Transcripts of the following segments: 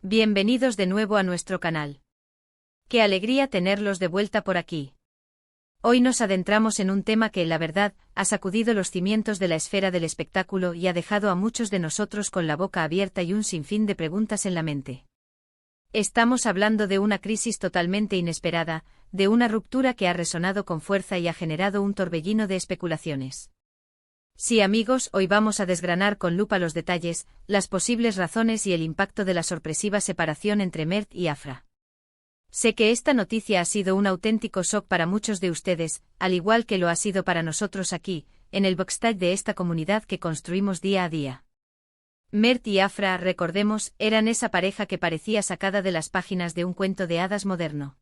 Bienvenidos de nuevo a nuestro canal. Qué alegría tenerlos de vuelta por aquí. Hoy nos adentramos en un tema que, la verdad, ha sacudido los cimientos de la esfera del espectáculo y ha dejado a muchos de nosotros con la boca abierta y un sinfín de preguntas en la mente. Estamos hablando de una crisis totalmente inesperada, de una ruptura que ha resonado con fuerza y ha generado un torbellino de especulaciones. Sí, amigos, hoy vamos a desgranar con lupa los detalles, las posibles razones y el impacto de la sorpresiva separación entre Mert y Afra. Sé que esta noticia ha sido un auténtico shock para muchos de ustedes, al igual que lo ha sido para nosotros aquí, en el backstage de esta comunidad que construimos día a día. Mert y Afra, recordemos, eran esa pareja que parecía sacada de las páginas de un cuento de hadas moderno.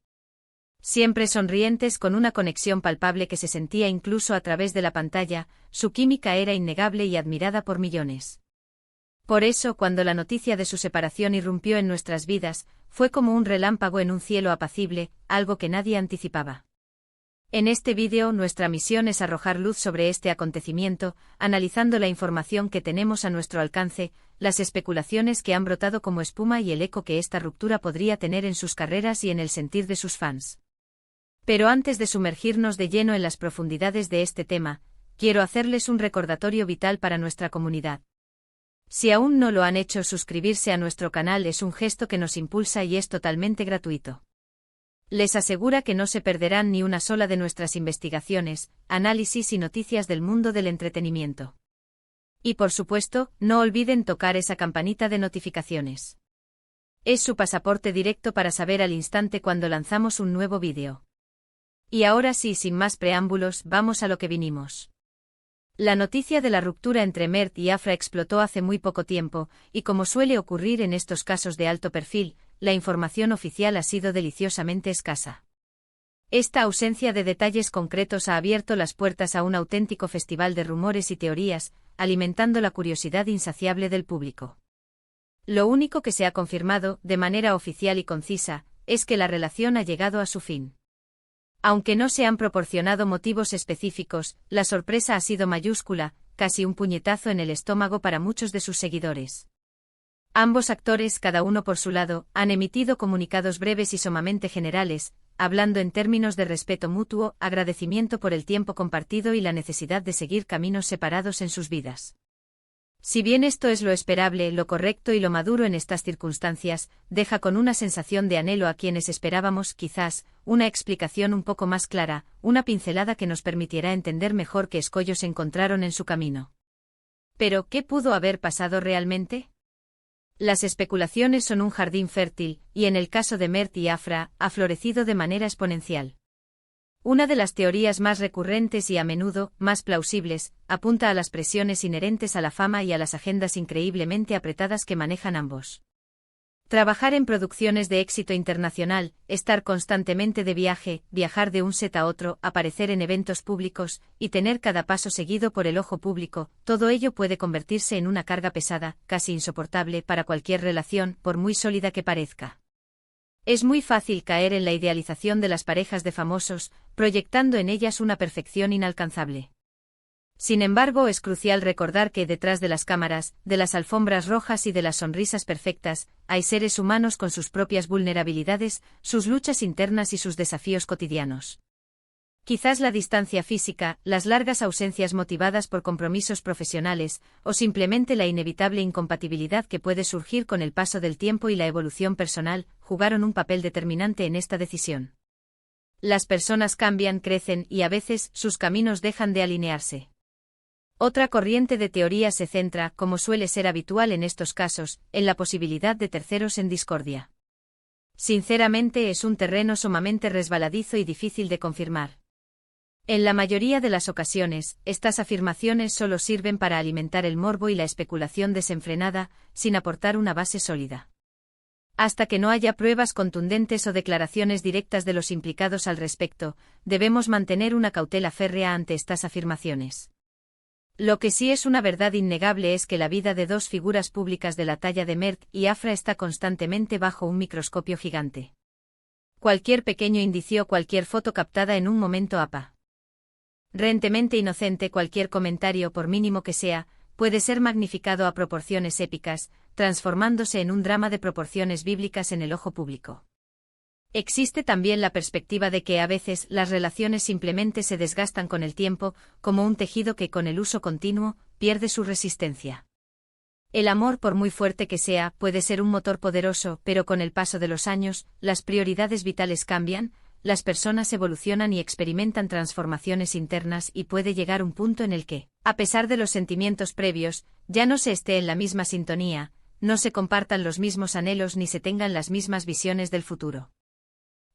Siempre sonrientes, con una conexión palpable que se sentía incluso a través de la pantalla, su química era innegable y admirada por millones. Por eso, cuando la noticia de su separación irrumpió en nuestras vidas, fue como un relámpago en un cielo apacible, algo que nadie anticipaba. En este vídeo, nuestra misión es arrojar luz sobre este acontecimiento, analizando la información que tenemos a nuestro alcance, las especulaciones que han brotado como espuma y el eco que esta ruptura podría tener en sus carreras y en el sentir de sus fans. Pero antes de sumergirnos de lleno en las profundidades de este tema, quiero hacerles un recordatorio vital para nuestra comunidad. Si aún no lo han hecho, suscribirse a nuestro canal es un gesto que nos impulsa y es totalmente gratuito. Les asegura que no se perderán ni una sola de nuestras investigaciones, análisis y noticias del mundo del entretenimiento. Y por supuesto, no olviden tocar esa campanita de notificaciones. Es su pasaporte directo para saber al instante cuando lanzamos un nuevo vídeo. Y ahora sí, sin más preámbulos, vamos a lo que vinimos. La noticia de la ruptura entre Mert y Afra explotó hace muy poco tiempo, y como suele ocurrir en estos casos de alto perfil, la información oficial ha sido deliciosamente escasa. Esta ausencia de detalles concretos ha abierto las puertas a un auténtico festival de rumores y teorías, alimentando la curiosidad insaciable del público. Lo único que se ha confirmado, de manera oficial y concisa, es que la relación ha llegado a su fin. Aunque no se han proporcionado motivos específicos, la sorpresa ha sido mayúscula, casi un puñetazo en el estómago para muchos de sus seguidores. Ambos actores, cada uno por su lado, han emitido comunicados breves y sumamente generales, hablando en términos de respeto mutuo, agradecimiento por el tiempo compartido y la necesidad de seguir caminos separados en sus vidas. Si bien esto es lo esperable, lo correcto y lo maduro en estas circunstancias, deja con una sensación de anhelo a quienes esperábamos, quizás, una explicación un poco más clara, una pincelada que nos permitiera entender mejor qué escollos se encontraron en su camino. Pero, ¿qué pudo haber pasado realmente? Las especulaciones son un jardín fértil, y en el caso de Mert y Afra, ha florecido de manera exponencial. Una de las teorías más recurrentes y a menudo, más plausibles, apunta a las presiones inherentes a la fama y a las agendas increíblemente apretadas que manejan ambos. Trabajar en producciones de éxito internacional, estar constantemente de viaje, viajar de un set a otro, aparecer en eventos públicos, y tener cada paso seguido por el ojo público, todo ello puede convertirse en una carga pesada, casi insoportable para cualquier relación, por muy sólida que parezca. Es muy fácil caer en la idealización de las parejas de famosos, proyectando en ellas una perfección inalcanzable. Sin embargo, es crucial recordar que detrás de las cámaras, de las alfombras rojas y de las sonrisas perfectas, hay seres humanos con sus propias vulnerabilidades, sus luchas internas y sus desafíos cotidianos. Quizás la distancia física, las largas ausencias motivadas por compromisos profesionales, o simplemente la inevitable incompatibilidad que puede surgir con el paso del tiempo y la evolución personal, jugaron un papel determinante en esta decisión. Las personas cambian, crecen y a veces sus caminos dejan de alinearse. Otra corriente de teoría se centra, como suele ser habitual en estos casos, en la posibilidad de terceros en discordia. Sinceramente, es un terreno sumamente resbaladizo y difícil de confirmar. En la mayoría de las ocasiones, estas afirmaciones solo sirven para alimentar el morbo y la especulación desenfrenada, sin aportar una base sólida. Hasta que no haya pruebas contundentes o declaraciones directas de los implicados al respecto, debemos mantener una cautela férrea ante estas afirmaciones. Lo que sí es una verdad innegable es que la vida de dos figuras públicas de la talla de Mert y Afra está constantemente bajo un microscopio gigante. Cualquier pequeño indicio, cualquier foto captada en un momento aparentemente inocente, cualquier comentario, por mínimo que sea, puede ser magnificado a proporciones épicas, transformándose en un drama de proporciones bíblicas en el ojo público. Existe también la perspectiva de que a veces las relaciones simplemente se desgastan con el tiempo, como un tejido que con el uso continuo pierde su resistencia. El amor, por muy fuerte que sea, puede ser un motor poderoso, pero con el paso de los años, las prioridades vitales cambian, las personas evolucionan y experimentan transformaciones internas y puede llegar un punto en el que, a pesar de los sentimientos previos, ya no se esté en la misma sintonía, no se compartan los mismos anhelos ni se tengan las mismas visiones del futuro.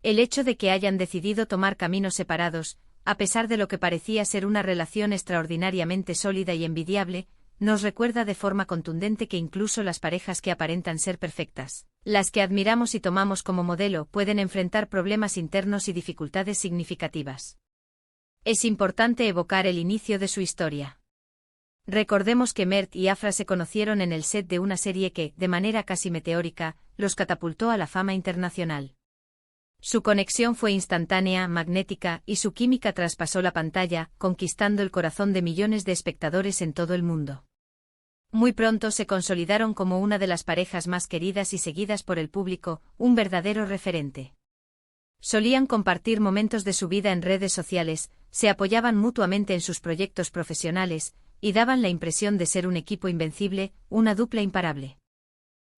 El hecho de que hayan decidido tomar caminos separados, a pesar de lo que parecía ser una relación extraordinariamente sólida y envidiable, nos recuerda de forma contundente que incluso las parejas que aparentan ser perfectas, las que admiramos y tomamos como modelo, pueden enfrentar problemas internos y dificultades significativas. Es importante evocar el inicio de su historia. Recordemos que Mert y Afra se conocieron en el set de una serie que, de manera casi meteórica, los catapultó a la fama internacional. Su conexión fue instantánea, magnética, y su química traspasó la pantalla, conquistando el corazón de millones de espectadores en todo el mundo. Muy pronto se consolidaron como una de las parejas más queridas y seguidas por el público, un verdadero referente. Solían compartir momentos de su vida en redes sociales, se apoyaban mutuamente en sus proyectos profesionales, y daban la impresión de ser un equipo invencible, una dupla imparable.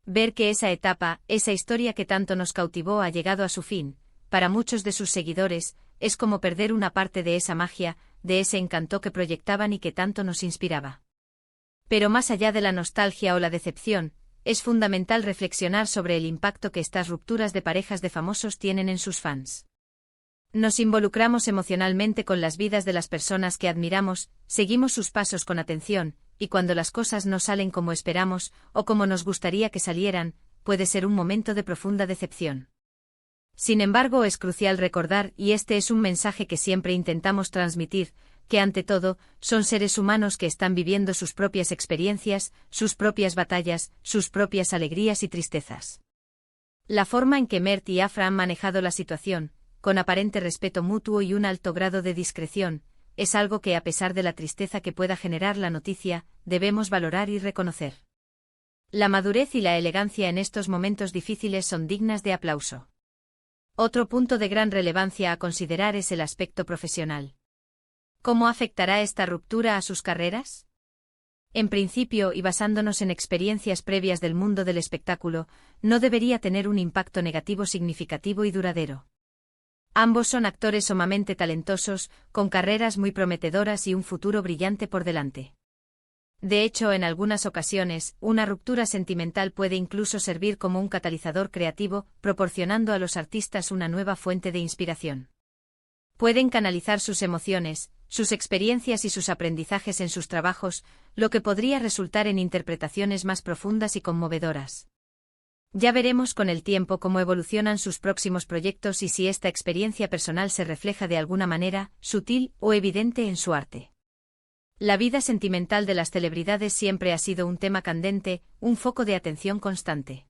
Ver que esa etapa, esa historia que tanto nos cautivó ha llegado a su fin, para muchos de sus seguidores, es como perder una parte de esa magia, de ese encanto que proyectaban y que tanto nos inspiraba. Pero más allá de la nostalgia o la decepción, es fundamental reflexionar sobre el impacto que estas rupturas de parejas de famosos tienen en sus fans. Nos involucramos emocionalmente con las vidas de las personas que admiramos, seguimos sus pasos con atención, y cuando las cosas no salen como esperamos, o como nos gustaría que salieran, puede ser un momento de profunda decepción. Sin embargo, es crucial recordar, y este es un mensaje que siempre intentamos transmitir, que ante todo, son seres humanos que están viviendo sus propias experiencias, sus propias batallas, sus propias alegrías y tristezas. La forma en que Mert y Afra han manejado la situación, con aparente respeto mutuo y un alto grado de discreción, es algo que a pesar de la tristeza que pueda generar la noticia, debemos valorar y reconocer. La madurez y la elegancia en estos momentos difíciles son dignas de aplauso. Otro punto de gran relevancia a considerar es el aspecto profesional. ¿Cómo afectará esta ruptura a sus carreras? En principio, y basándonos en experiencias previas del mundo del espectáculo, no debería tener un impacto negativo significativo y duradero. Ambos son actores sumamente talentosos, con carreras muy prometedoras y un futuro brillante por delante. De hecho, en algunas ocasiones, una ruptura sentimental puede incluso servir como un catalizador creativo, proporcionando a los artistas una nueva fuente de inspiración. Pueden canalizar sus emociones, sus experiencias y sus aprendizajes en sus trabajos, lo que podría resultar en interpretaciones más profundas y conmovedoras. Ya veremos con el tiempo cómo evolucionan sus próximos proyectos y si esta experiencia personal se refleja de alguna manera, sutil o evidente en su arte. La vida sentimental de las celebridades siempre ha sido un tema candente, un foco de atención constante.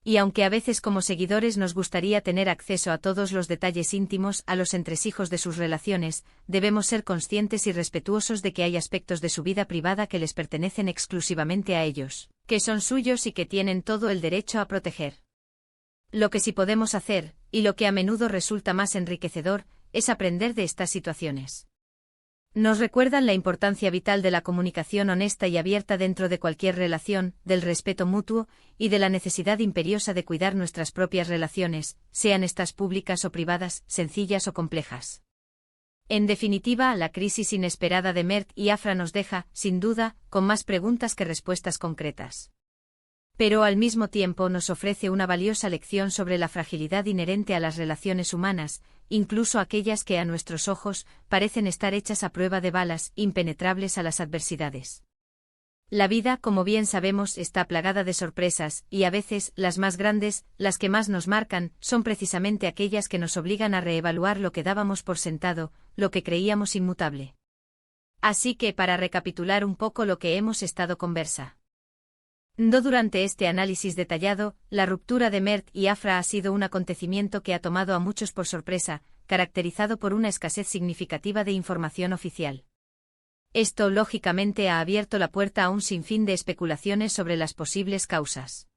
Y aunque a veces como seguidores nos gustaría tener acceso a todos los detalles íntimos, a los entresijos de sus relaciones, debemos ser conscientes y respetuosos de que hay aspectos de su vida privada que les pertenecen exclusivamente a ellos, que son suyos y que tienen todo el derecho a proteger. Lo que sí podemos hacer, y lo que a menudo resulta más enriquecedor, es aprender de estas situaciones. Nos recuerdan la importancia vital de la comunicación honesta y abierta dentro de cualquier relación, del respeto mutuo, y de la necesidad imperiosa de cuidar nuestras propias relaciones, sean estas públicas o privadas, sencillas o complejas. En definitiva, la crisis inesperada de Mert y Afra nos deja, sin duda, con más preguntas que respuestas concretas. Pero al mismo tiempo nos ofrece una valiosa lección sobre la fragilidad inherente a las relaciones humanas, incluso aquellas que a nuestros ojos parecen estar hechas a prueba de balas, impenetrables a las adversidades. La vida, como bien sabemos, está plagada de sorpresas, y a veces, las más grandes, las que más nos marcan, son precisamente aquellas que nos obligan a reevaluar lo que dábamos por sentado, lo que creíamos inmutable. Así que, para recapitular un poco lo que hemos estado conversando durante este análisis detallado, la ruptura de Mert y Afra ha sido un acontecimiento que ha tomado a muchos por sorpresa, caracterizado por una escasez significativa de información oficial. Esto lógicamente ha abierto la puerta a un sinfín de especulaciones sobre las posibles causas.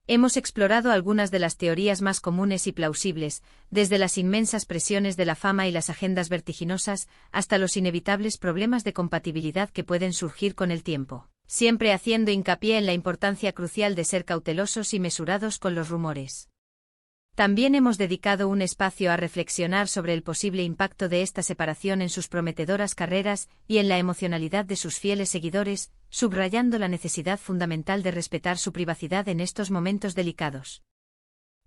Hemos explorado algunas de las teorías más comunes y plausibles, desde las inmensas presiones de la fama y las agendas vertiginosas, hasta los inevitables problemas de compatibilidad que pueden surgir con el tiempo, siempre haciendo hincapié en la importancia crucial de ser cautelosos y mesurados con los rumores. También hemos dedicado un espacio a reflexionar sobre el posible impacto de esta separación en sus prometedoras carreras y en la emocionalidad de sus fieles seguidores, subrayando la necesidad fundamental de respetar su privacidad en estos momentos delicados.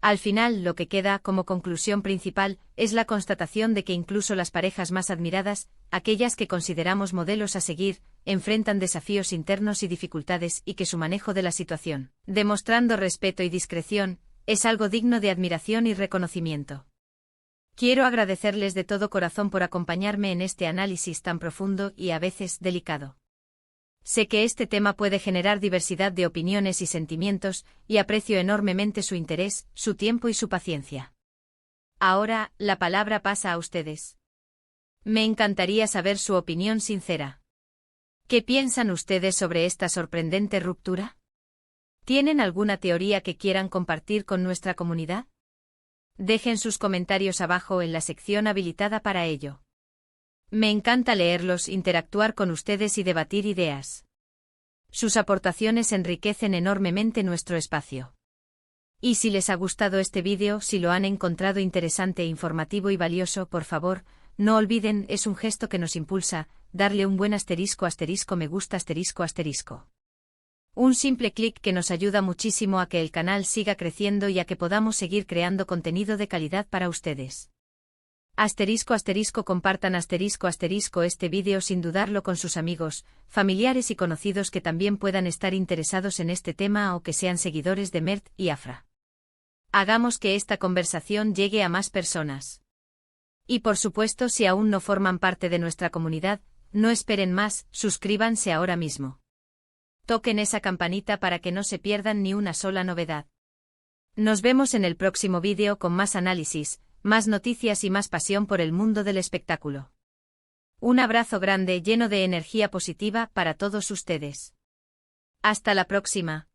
Al final, lo que queda como conclusión principal es la constatación de que incluso las parejas más admiradas, aquellas que consideramos modelos a seguir, enfrentan desafíos internos y dificultades y que su manejo de la situación, demostrando respeto y discreción, es algo digno de admiración y reconocimiento. Quiero agradecerles de todo corazón por acompañarme en este análisis tan profundo y a veces delicado. Sé que este tema puede generar diversidad de opiniones y sentimientos, y aprecio enormemente su interés, su tiempo y su paciencia. Ahora, la palabra pasa a ustedes. Me encantaría saber su opinión sincera. ¿Qué piensan ustedes sobre esta sorprendente ruptura? ¿Tienen alguna teoría que quieran compartir con nuestra comunidad? Dejen sus comentarios abajo en la sección habilitada para ello. Me encanta leerlos, interactuar con ustedes y debatir ideas. Sus aportaciones enriquecen enormemente nuestro espacio. Y si les ha gustado este vídeo, si lo han encontrado interesante, informativo y valioso, por favor, no olviden, es un gesto que nos impulsa, darle un buen asterisco me gusta asterisco. Un simple clic que nos ayuda muchísimo a que el canal siga creciendo y a que podamos seguir creando contenido de calidad para ustedes. Compartan este vídeo sin dudarlo con sus amigos, familiares y conocidos que también puedan estar interesados en este tema o que sean seguidores de Mert y Afra. Hagamos que esta conversación llegue a más personas. Y por supuesto, si aún no forman parte de nuestra comunidad, no esperen más, suscríbanse ahora mismo. Toquen esa campanita para que no se pierdan ni una sola novedad. Nos vemos en el próximo vídeo con más análisis, más noticias y más pasión por el mundo del espectáculo. Un abrazo grande lleno de energía positiva para todos ustedes. Hasta la próxima.